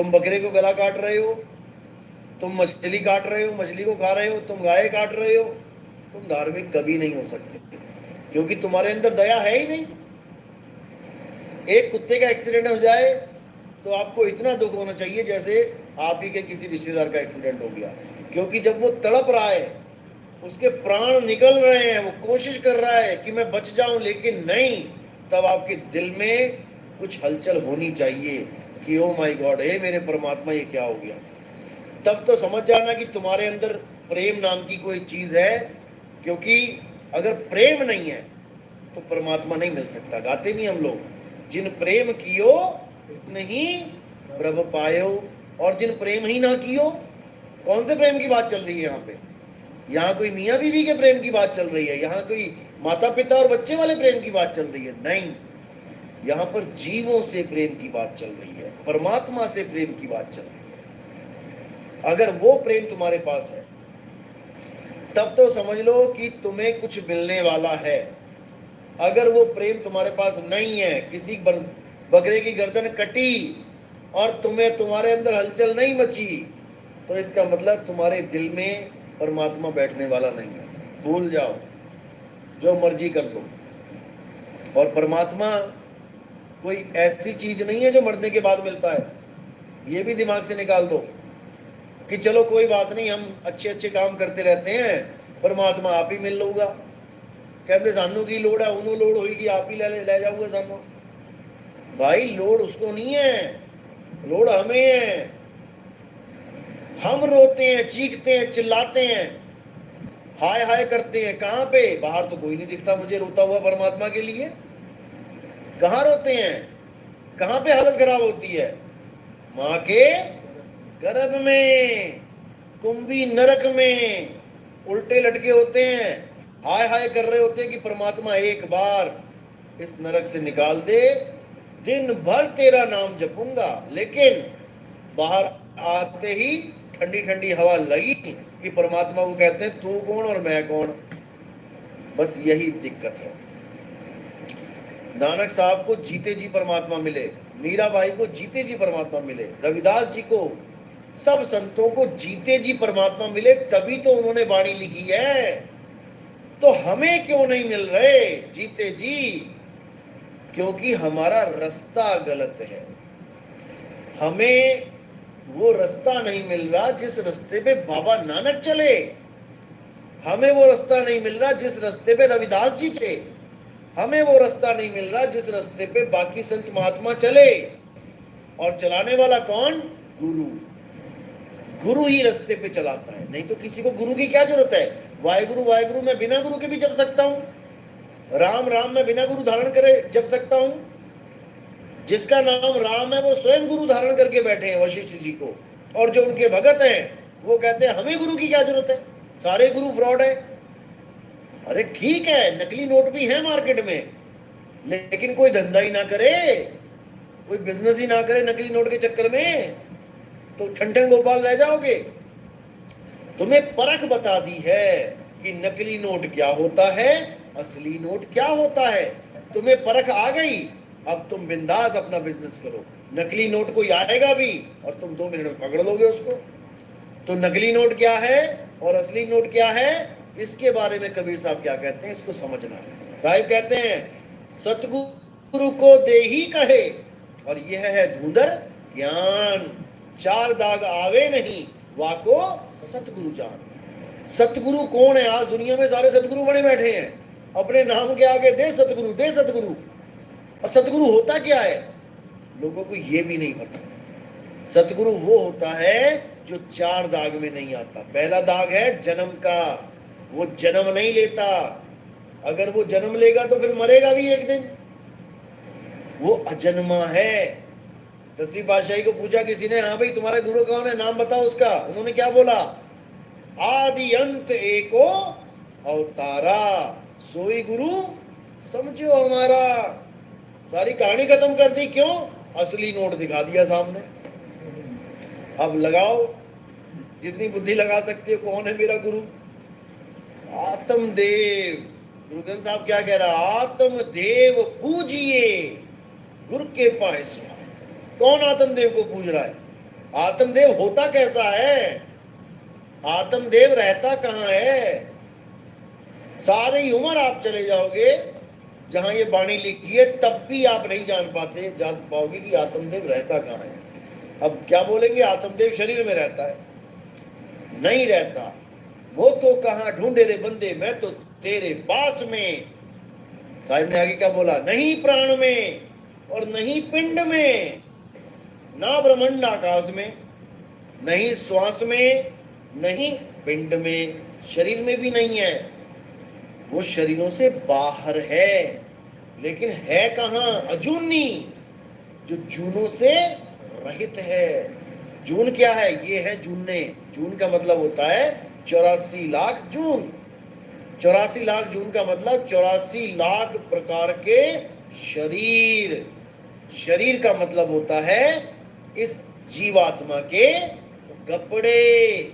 तुम बकरे को गला काट रहे हो, तुम मछली काट रहे हो, मछली को खा रहे हो, तुम गाय काट रहे हो, तुम धार्मिक कभी नहीं हो सकते, क्योंकि तुम्हारे अंदर दया है ही नहीं। एक कुत्ते का एक्सीडेंट हो जाए तो आपको इतना दुख होना चाहिए जैसे आप ही के किसी रिश्तेदार का एक्सीडेंट हो गया, क्योंकि जब वो तड़प रहा है, उसके प्राण निकल रहे हैं, वो कोशिश कर रहा है कि मैं बच जाऊं, लेकिन नहीं, तब आपके दिल में कुछ हलचल होनी चाहिए कि ओ माय गॉड, हे मेरे परमात्मा, ये क्या हो गया। तब तो समझ जाना कि तुम्हारे अंदर प्रेम नाम की कोई चीज है, क्योंकि अगर प्रेम नहीं है तो परमात्मा नहीं मिल सकता। गाते भी हम लोग, जिन प्रेम कियो नहीं प्रभ पायो, और जिन प्रेम ही ना कियो। कौन से प्रेम की बात चल रही है यहाँ पे? यहाँ कोई मियाँ बीवी के प्रेम की बात चल रही है? यहाँ कोई माता पिता और बच्चे वाले प्रेम की बात चल रही है? नहीं, यहाँ पर जीवों से प्रेम की बात चल रही है, परमात्मा से प्रेम की बात चल रही है। अगर वो प्रेम तुम्हारे पास है तब तो समझ लो कि तुम्हें कुछ मिलने वाला है। अगर वो प्रेम तुम्हारे पास नहीं है, किसी बकरे की गर्दन कटी और तुम्हें तुम्हारे अंदर हलचल नहीं मची, तो इसका मतलब तुम्हारे दिल में परमात्मा बैठने वाला नहीं है। भूल जाओ, जो मर्जी कर लो। और परमात्मा कोई ऐसी चीज नहीं है जो मरने के बाद मिलता है, ये भी दिमाग से निकाल दो कि चलो कोई बात नहीं, हम अच्छे अच्छे काम करते रहते हैं, परमात्मा आप ही मिल लूगा। कहते सानू की लोड़ है, उन्होंने लोड़ होगी, आप ही ले जाओगे सानू। भाई लोड़ उसको नहीं है, लोड़ हमें है। हम रोते हैं, चीखते हैं, चिल्लाते हैं, हाय हाय करते हैं। कहाँ पे? बाहर तो कोई नहीं दिखता मुझे रोता हुआ परमात्मा के लिए। कहाँ रोते हैं? कहाँ पे हालत खराब होती है? माँ के गर्भ में, कुंभी नरक में उल्टे लटके होते हैं, हाय हाय कर रहे होते हैं कि परमात्मा एक बार इस नरक से निकाल दे, दिन भर तेरा नाम जपूंगा। लेकिन बाहर आते ही ठंडी ठंडी हवा लगी कि परमात्मा को कहते हैं तू कौन और मैं कौन। बस यही दिक्कत है। नानक साहब को जीते जी परमात्मा मिले, मीराबाई को जीते जी परमात्मा मिले, रविदास जी को, सब संतों को जीते जी परमात्मा मिले, तभी तो उन्होंने वाणी लिखी है। तो हमें क्यों नहीं मिल रहे जीते जी? क्योंकि हमारा रास्ता गलत है। हमें वो रास्ता नहीं मिल रहा जिस रास्ते पे बाबा नानक चले, हमें वो रास्ता नहीं मिल रहा जिस रास्ते पे रविदास जी चले, हमें वो रास्ता नहीं मिल रहा जिस रास्ते पे बाकी संत महात्मा चले। और चलाने वाला कौन? गुरु। गुरु ही रास्ते पे चलाता है, नहीं तो किसी को गुरु की क्या जरूरत है? वाहेगुरु वाहेगुरु मैं बिना गुरु के भी जप सकता हूँ, राम राम मैं बिना गुरु धारण करे जप सकता हूँ। जिसका नाम राम है वो स्वयं गुरु धारण करके बैठे हैं वशिष्ठ जी को, और जो उनके भगत हैं वो कहते हैं हमें गुरु की क्या जरूरत है, सारे गुरु फ्रॉड है। अरे ठीक है, नकली नोट भी है मार्केट में, लेकिन कोई धंधा ही ना करे, कोई बिजनेस ही ना करे नकली नोट के चक्कर में, तो ठंठन गोपाल रह जाओगे। तुम्हें परख बता दी है कि नकली नोट क्या होता है, असली नोट क्या होता है। तुम्हें परख आ गई, अब तुम बिंदास अपना बिजनेस करो। नकली नोट कोई आएगा भी और तुम 2 मिनट में पकड़ लोगे उसको। तो नकली नोट क्या है और असली नोट क्या है, इसके बारे में कबीर साहब क्या कहते हैं, इसको समझना है। साहिब कहते हैं सतगुरु को दे ही कहे, और यह है धुंधर ज्ञान, 4 दाग आवे नहीं वाको सतगुरु जान। सतगुरु कौन है? आज दुनिया में सारे सतगुरु बने बैठे हैं, अपने नाम के आगे दे सतगुरु दे सतगुरु। और सतगुरु होता क्या है लोगों को ये भी नहीं पता। सतगुरु वो होता है जो 4 दाग में नहीं आता। पहला दाग है जन्म का, वो जन्म नहीं लेता। अगर वो जन्म लेगा तो फिर मरेगा भी एक दिन, वो अजन्मा है। 10वीं पातशाही को पूछा किसी ने, हाँ भाई तुम्हारा गुरु कौन है, नाम बताओ उसका। उन्होंने क्या बोला? आदि अंत एको अवतारा, सोई गुरु समझो हमारा। सारी कहानी खत्म कर दी। क्यों? असली नोट दिखा दिया सामने। अब लगाओ जितनी बुद्धि लगा सकते हो, कौन है मेरा गुरु? आत्मदेव। गुरु ग्रंथ साहब क्या कह रहा? आत्मदेव पूजिए गुरु के पास। कौन आत्मदेव को पूज रहा है? आत्मदेव होता कैसा है, आत्मदेव रहता कहाँ है। सारी उम्र आप चले जाओगे जहां ये वाणी लिखी है, तब भी आप नहीं जान पाओगे कि आत्मदेव रहता कहाँ है। अब क्या बोलेंगे, आत्मदेव शरीर में रहता है, नहीं रहता। वो तो कहाँ ढूंढे रे बंदे, मैं तो तेरे पास में। साहिब ने आगे क्या बोला, नहीं प्राण में और नहीं पिंड में, ना ब्रह्मांड आकाश में, नहीं श्वास में, नहीं पिंड में, शरीर में भी नहीं है। वो शरीरों से बाहर है, लेकिन है कहाँ, अजूनी, जो जूनों से रहित है। जून क्या है, ये है जूने। जून का मतलब होता है 84 लाख जून। 84 लाख जून का मतलब 84 लाख प्रकार के शरीर। शरीर का मतलब होता है इस जीवात्मा के कपड़े।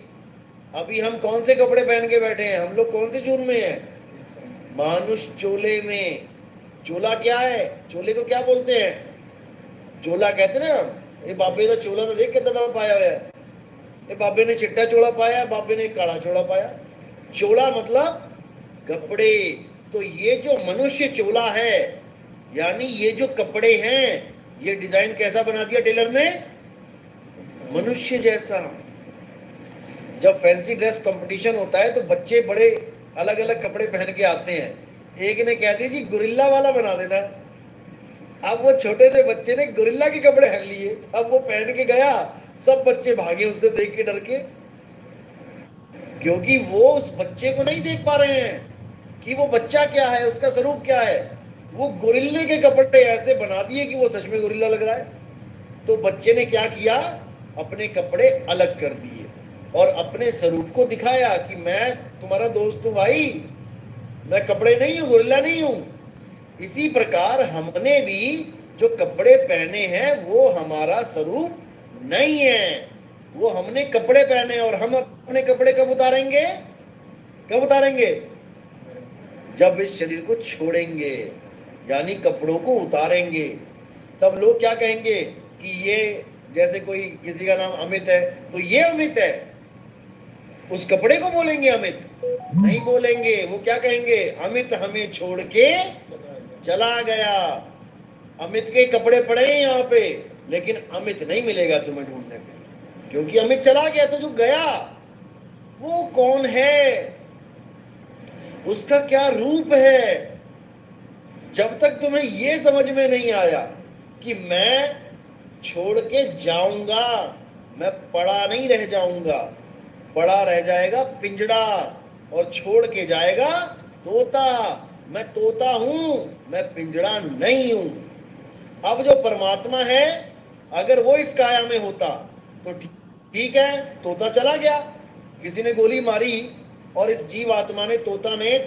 अभी हम कौन से कपड़े पहन के बैठे हैं, हम लोग कौन से जून में हैं, मानुष चोले में। चोला क्या है, चोले को क्या बोलते हैं, चोला कहते ना। ये बाबे का चोला तो देख कितना दफा पाया हुआ है। ये बाबे ने चिट्टा चोला पाया, बाबे ने काला चोला पाया। चोला मतलब कपड़े। तो ये जो मनुष्य चोला है, यानी ये जो कपड़े हैं, ये डिजाइन कैसा बना दिया टेलर ने, मनुष्य जैसा। जब फैंसी ड्रेस कंपटीशन होता है तो बच्चे बड़े अलग अलग कपड़े पहन के आते हैं। एक ने कह दी जी गोरिल्ला वाला बना देना। अब वो छोटे से बच्चे ने गोरिल्ला के कपड़े पहन लिए, अब वो पहन के गया, सब बच्चे भागे उससे देख के डर के, क्योंकि वो उस बच्चे को नहीं देख पा रहे हैं कि वो बच्चा क्या है, उसका स्वरूप क्या है। वो गोरिल्ले के कपड़े ऐसे बना दिए कि वो सच में गोरिल्ला लग रहा है। तो बच्चे ने क्या किया, अपने कपड़े अलग कर दिए और अपने स्वरूप को दिखाया कि मैं तुम्हारा दोस्त हूं भाई, मैं कपड़े नहीं हूं, गोरिल्ला नहीं हूं। इसी प्रकार हमने भी जो कपड़े पहने हैं वो हमारा स्वरूप नहीं है, वो हमने कपड़े पहने। और हम अपने कपड़े कब उतारेंगे, कब उतारेंगे, जब इस शरीर को छोड़ेंगे, यानी कपड़ों को उतारेंगे। तब लोग क्या कहेंगे कि ये, जैसे कोई किसी का नाम अमित है तो ये अमित है, उस कपड़े को बोलेंगे अमित, नहीं बोलेंगे। वो क्या कहेंगे, अमित हमें छोड़ के चला गया। अमित के कपड़े पड़े हैं यहाँ पे, लेकिन अमित नहीं मिलेगा तुम्हें ढूंढने पे, क्योंकि अमित चला गया। तो जो गया वो कौन है, उसका क्या रूप है। जब तक तुम्हें ये समझ में नहीं आया कि मैं छोड़ के जाऊंगा, मैं पड़ा नहीं रह जाऊंगा, पड़ा रह जाएगा पिंजड़ा और छोड़ के जाएगा तोता। मैं तोता हूं, मैं पिंजड़ा नहीं हूं। अब जो परमात्मा है, अगर वो इस काया में होता तो ठीक है, तोता चला गया, किसी ने गोली मारी और इस जीव आत्मा ने, तोता ने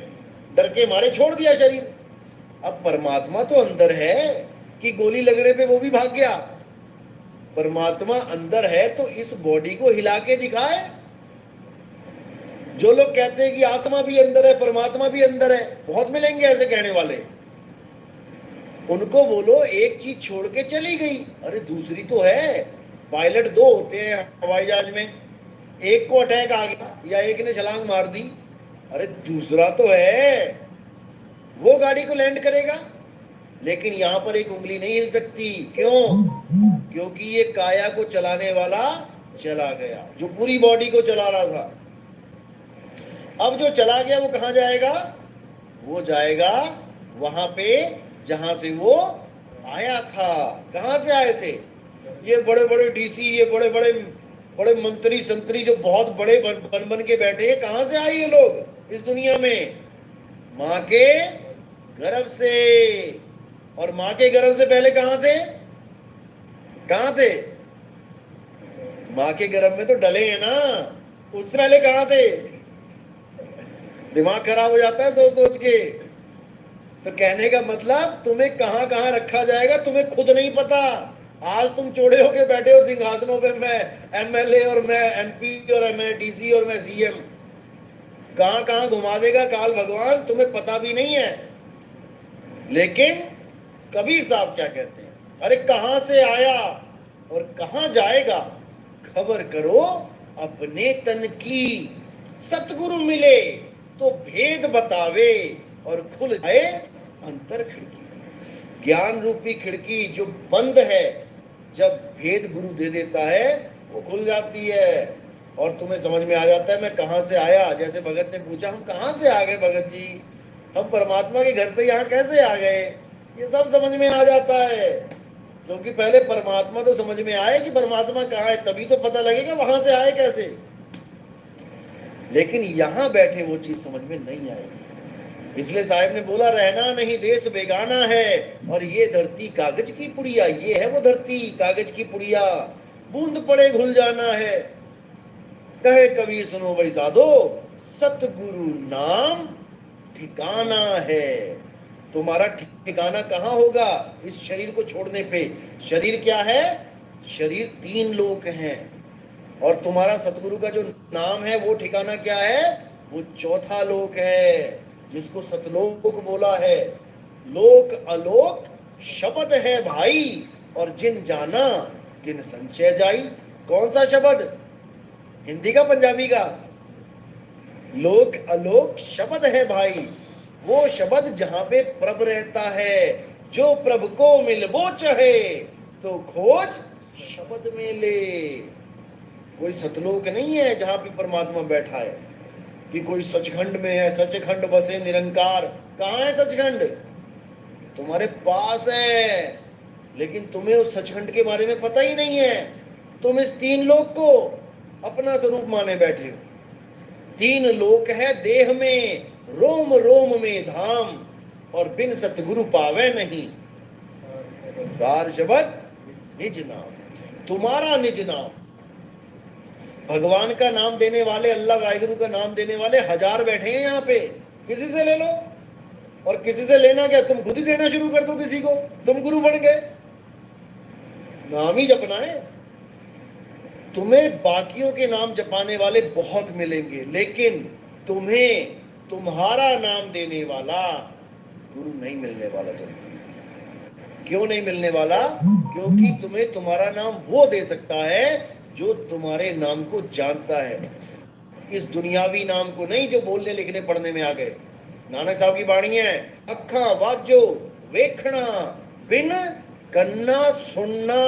डर के मारे छोड़ दिया शरीर। अब परमात्मा तो अंदर है कि गोली लगने पे वो भी भाग गया। परमात्मा अंदर है तो इस बॉडी को हिला के दिखाए। जो लोग कहते हैं कि आत्मा भी अंदर है, परमात्मा भी अंदर है, बहुत मिलेंगे ऐसे कहने वाले। उनको बोलो एक चीज छोड़ के चली गई, अरे दूसरी तो है। पायलट दो होते हैं हवाई जहाज में, एक को अटैक आ गया या एक ने छलांग मार दी, अरे दूसरा तो है, वो गाड़ी को लैंड करेगा। लेकिन यहां पर एक उंगली नहीं हिल सकती, क्यों, क्योंकि ये काया को चलाने वाला चला गया, जो पूरी बॉडी को चला रहा था। अब जो चला गया वो कहां जाएगा, वो जाएगा वहां पे जहां से वो आया था। कहां से आए थे ये बड़े बड़े डीसी, ये बड़े बड़े बड़े मंत्री संतरी जो बहुत बड़े बन बन के बैठे हैं, कहां से आए ये लोग इस दुनिया में, मां के गर्भ से। और मां के गर्भ से पहले कहां थे, कहां थे, मां के गर्भ में तो डले हैं ना, उससे पहले कहां थे। दिमाग खराब हो जाता है सोच सोच के। तो कहने का मतलब तुम्हें कहां कहां रखा जाएगा तुम्हें खुद नहीं पता। आज तुम चौड़े होके बैठे हो सिंहासनों पे, मैं एमएलए और मैं एमपी और मैं डीसी और मैं सीएम, कहां कहां घुमा देगा काल भगवान तुम्हें पता भी नहीं है। लेकिन कबीर साहब क्या कहते हैं, अरे कहां से आया और कहां जाएगा खबर करो अपने तन की। सतगुरु मिले तो भेद बतावे और खुल जाए अंतर खिड़की। ज्ञान रूपी खिड़की जो बंद है, जब भेद गुरु दे देता है वो खुल जाती है और तुम्हें समझ में आ जाता है मैं कहां से आया। जैसे भगत ने पूछा हम कहां से आ गए भगत जी, हम परमात्मा के घर से यहाँ कैसे आ गए, ये सब समझ में आ जाता है। क्योंकि पहले परमात्मा तो समझ में आए कि परमात्मा कहाँ है, तभी तो पता लगेगा वहां से आए कैसे। लेकिन यहां बैठे वो चीज समझ में नहीं आएगी। इसलिए साहब ने बोला रहना नहीं देश बेगाना है और ये धरती कागज की पुड़िया। ये है वो धरती कागज की पुड़िया, बूंद पड़े घुल जाना है। कहे कबीर सुनो भाई साधो, सतगुरु नाम ठिकाना है। तुम्हारा ठिकाना कहाँ होगा इस शरीर को छोड़ने पे। शरीर क्या है, शरीर 3 लोक हैं और तुम्हारा सतगुरु का जो नाम है वो ठिकाना क्या है, वो 4था लोक है जिसको सतलोक बोला है। लोक अलोक शब्द है भाई और जिन जाना जिन संचय जाई। कौन सा शब्द, हिंदी का पंजाबी का? लोक अलोक शब्द है भाई, वो शब्द जहां पे प्रभ रहता है। जो प्रभ को मिलबो चाहे तो खोज शब्द में ले। कोई सतलोक नहीं है जहां पे परमात्मा बैठा है कि कोई सचखंड में है, सचखंड बसे निरंकार। कहां है सचखंड, तुम्हारे पास है, लेकिन तुम्हें उस सचखंड के बारे में पता ही नहीं है। तुम इस 3 लोक को अपना स्वरूप माने बैठे हो। 3 लोक है देह में, रोम रोम में धाम, और बिन सतगुरु पावे नहीं सार शब्द निज नाम। तुम्हारा निज नाम, भगवान का नाम देने वाले, अल्लाह वाहिगुरु का नाम देने वाले 1000 बैठे हैं यहाँ पे। किसी से ले लो, और किसी से लेना क्या, तुम खुद ही देना शुरू कर दो किसी को, तुम गुरु बन गए। नाम ही जपना है। तुम्हें बाकियों के नाम जपाने वाले बहुत मिलेंगे, लेकिन तुम्हें तुम्हारा नाम देने वाला गुरु नहीं मिलने वाला। जल्दी क्यों नहीं मिलने वाला, क्योंकि तुम्हें तुम्हारा नाम वो दे सकता है जो तुम्हारे नाम को जानता है, इस दुनियावी नाम को नहीं जो बोलने लिखने पढ़ने में आ गए। नानक साहब की वाणी है, अखा वाजो वेखना बिन कन्ना सुनना।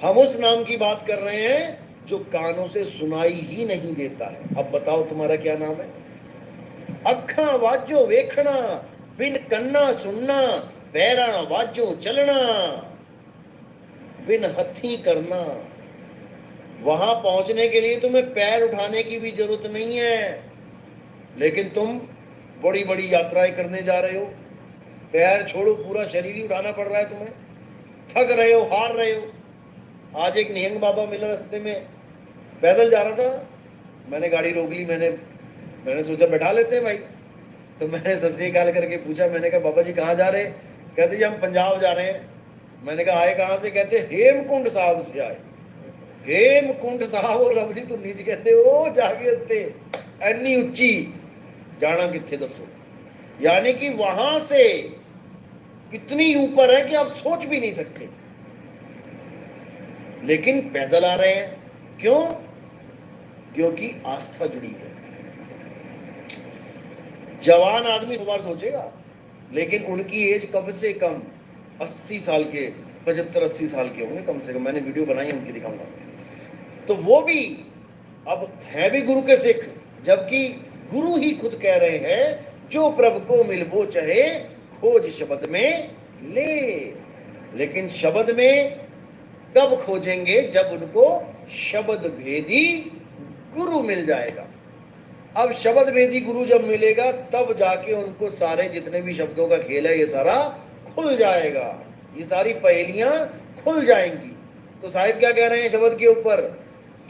हम उस नाम की बात कर रहे हैं जो कानों से सुनाई ही नहीं देता है। अब बताओ तुम्हारा क्या नाम है। अखा वाजो वेखना बिन कन्ना सुनना, पैरा वाजो चलना बिन हथी करना। वहां पहुंचने के लिए तुम्हें पैर उठाने की भी जरूरत नहीं है, लेकिन तुम बड़ी बड़ी यात्राएं करने जा रहे हो। पैर छोड़ो, पूरा शरीर ही उठाना पड़ रहा है तुम्हें, थक रहे हो, हार रहे हो। आज एक निहंग बाबा मिला रास्ते में, पैदल जा रहा था, मैंने गाड़ी रोक ली। मैंने सोचा बैठा लेते हैं भाई। तो मैंने सत श्री अकाल करके पूछा, मैंने कहा बाबा जी कहाँ जा रहे हैं? कहते जी हम पंजाब जा रहे हैं। मैंने कहा आए कहाँ से? कहते हेमकुंड साहब से आए। हेमकुंड साहब और रब जी तू नीच कहते हो जाके उत्ते एनी उच्ची जाना किथे दसो। यानी कि वहां से इतनी ऊपर है कि आप सोच भी नहीं सकते, लेकिन पैदल आ रहे हैं। क्यों? क्योंकि आस्था जुड़ी है। जवान आदमी 100 बार सोचेगा, लेकिन उनकी एज कम से कम 80 साल के, 75-80 साल के होंगे कम से कम। मैंने वीडियो बनाई उनकी, दिखाऊंगा। तो वो भी अब है भी गुरु के सिख, जबकि गुरु ही खुद कह रहे हैं जो प्रभु को मिलबो चाहे खोज शब्द में ले। लेकिन शब्द में तब खोजेंगे जब उनको शब्द भेदी गुरु मिल जाएगा। अब शब्द भेदी गुरु जब मिलेगा तब जाके उनको सारे जितने भी शब्दों का खेल है ये सारा खुल जाएगा, ये सारी पहेलियां खुल जाएंगी। तो साहिब क्या कह रहे हैं शब्द के ऊपर,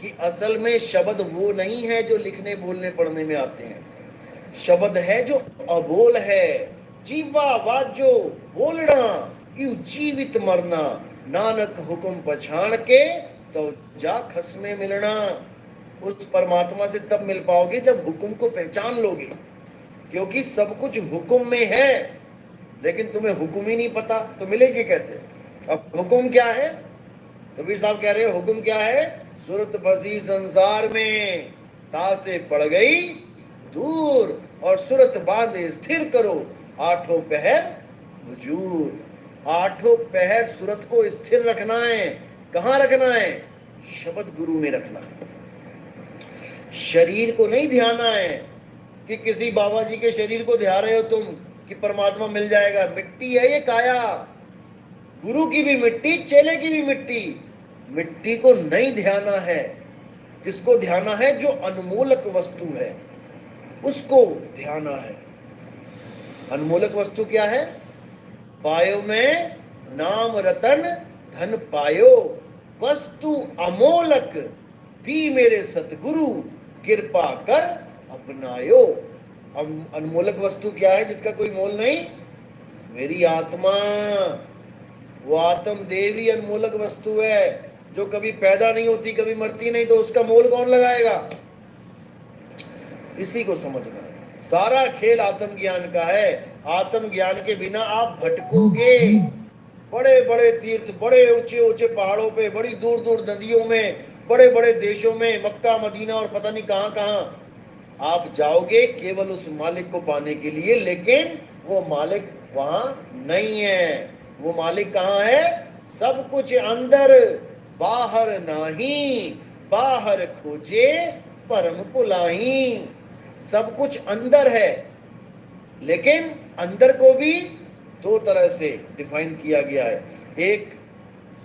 कि असल में शब्द वो नहीं है जो लिखने बोलने पढ़ने में आते हैं। शब्द है जो अबोल है। जीवा वाजो बोलना यू जीवित मरना, नानक हुक्म पछाण के तो जा खसमे मिलना। उस परमात्मा से तब मिल पाओगे जब हुक्म को पहचान लोगे, क्योंकि सब कुछ हुक्म में है, लेकिन तुम्हें हुक्म ही नहीं पता तो मिलेगी कैसे। अब हुक्म क्या है? कबीर साहब कह रहे हैं हुक्म क्या है, सुरत बसी संसार में, ता से पड़ गई दूर, और सुरत बांधे स्थिर करो, आठों पहर हुजूर। आठों पहर सुरत को स्थिर रखना है। कहां रखना है? शब्द गुरु में रखना है। शरीर को नहीं ध्याना है कि किसी बाबा जी के शरीर को ध्या रहे हो तुम कि परमात्मा मिल जाएगा। मिट्टी है ये काया, गुरु की भी मिट्टी, चेले की भी मिट्टी। मिट्टी को नहीं ध्याना है। किसको ध्याना है? जो अनमोलक वस्तु है उसको ध्याना है। अनमोलक वस्तु क्या है? पायो में नाम रतन धन पायो, वस्तु अमोलक दी मेरे सतगुरु, कृपा कर अपनायो। अनमोलक वस्तु क्या है जिसका कोई मोल नहीं? मेरी आत्मा। वो आत्म देवी अनमोलक वस्तु है जो कभी पैदा नहीं होती, कभी मरती नहीं, तो उसका मोल कौन लगाएगा? इसी को समझना है। सारा खेल आत्मज्ञान का है। आत्मज्ञान के बिना आप भटकोगे। बड़े बड़े तीर्थ, बड़े ऊंचे ऊंचे पहाड़ों पे, बड़ी दूर दूर नदियों में, बड़े बड़े देशों में, मक्का मदीना और पता नहीं कहां कहां आप जाओगे केवल उस मालिक को पाने के लिए, लेकिन वो मालिक वहां नहीं है। वो मालिक कहां है? सब कुछ अंदर, बाहर नाही, बाहर खोजे परम पुलाही। सब कुछ अंदर है, लेकिन अंदर को भी दो तरह से डिफाइन किया गया है, एक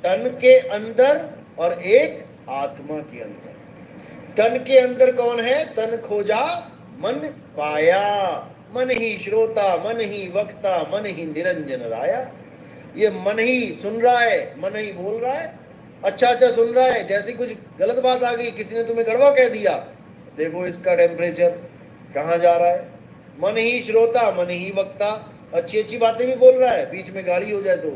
तन के अंदर और एक आत्मा के अंदर। तन के अंदर कौन है? तन खोजा मन पाया, मन ही श्रोता, मन ही वक्ता, मन ही निरंजन राया। ये मन ही सुन रहा है, मन ही बोल रहा है। अच्छा अच्छा सुन रहा है, जैसी कुछ गलत बात आ गई, किसी ने तुम्हें गड़बड़ कह दिया, देखो इसका टेम्परेचर कहाँ जा रहा है। मन ही श्रोता, मन ही वक्ता, अच्छी अच्छी बातें भी बोल रहा है, बीच में गाली हो जाए तो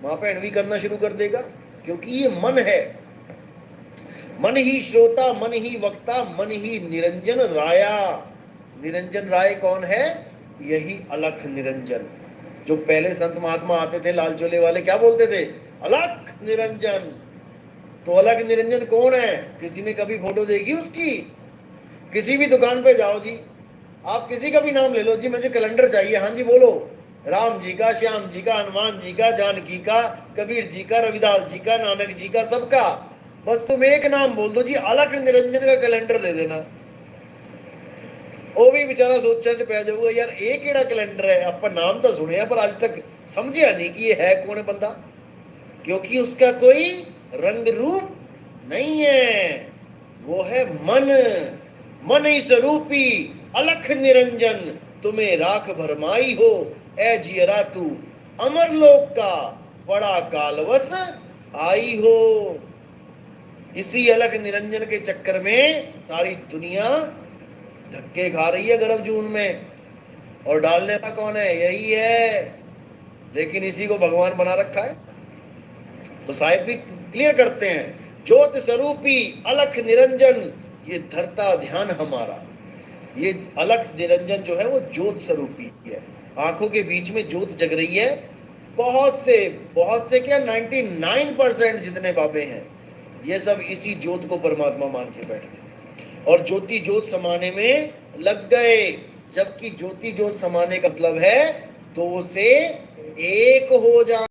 माँ बहन भी करना शुरू कर देगा, क्योंकि ये मन है। मन ही श्रोता, मन ही वक्ता, मन ही निरंजन राया। निरंजन राय कौन है? यही अलख निरंजन। जो पहले संत महात्मा आते थे लाल चोले वाले, क्या बोलते थे? अलख निरंजन। तो अलख निरंजन कौन है? किसी ने कभी फोटो देखी उसकी? किसी भी दुकान पे जाओ जी, आप किसी का भी नाम ले लो जी, मुझे कैलेंडर चाहिए, हाँ जी बोलो, राम जी का, श्याम जी का, हनुमान जी का, जानकी का, कबीर जी का, रविदास जी का, नानक जी का, सबका। बस तुम एक नाम बोल दो जी, अलख निरंजन का कैलेंडर दे देना। वो भी बेचारा सोचा च पै जाऊगा, यार ये केड़ा कैलेंडर है, आप नाम तो सुने पर आज तक समझिया नहीं कि ये है कौन बंदा, क्योंकि उसका कोई रंग रूप नहीं है। वो है मन, मन ही स्वरूपी अलख निरंजन, तुम्हें राख भरमाई हो, ए जियरा तू अमर लोक का बड़ा कालवश आई हो। इसी अलख निरंजन के चक्कर में सारी दुनिया धक्के खा रही है गर्भ जून में, और डालने का कौन है? यही है, लेकिन इसी को भगवान बना रखा है। तो साहिब भी क्लियर करते हैं, ज्योत स्वरूपी अलख निरंजन, ये धरता ध्यान हमारा। ये अलख निरंजन जो है वो ज्योत स्वरूपी है। आंखों के बीच में ज्योत जग रही है। बहुत से क्या 99% जितने बाबे हैं ये सब इसी ज्योत को परमात्मा मान के बैठ गए और ज्योति ज्योत समाने में लग गए। जबकि ज्योति ज्योत समाने का मतलब है दो से एक हो जा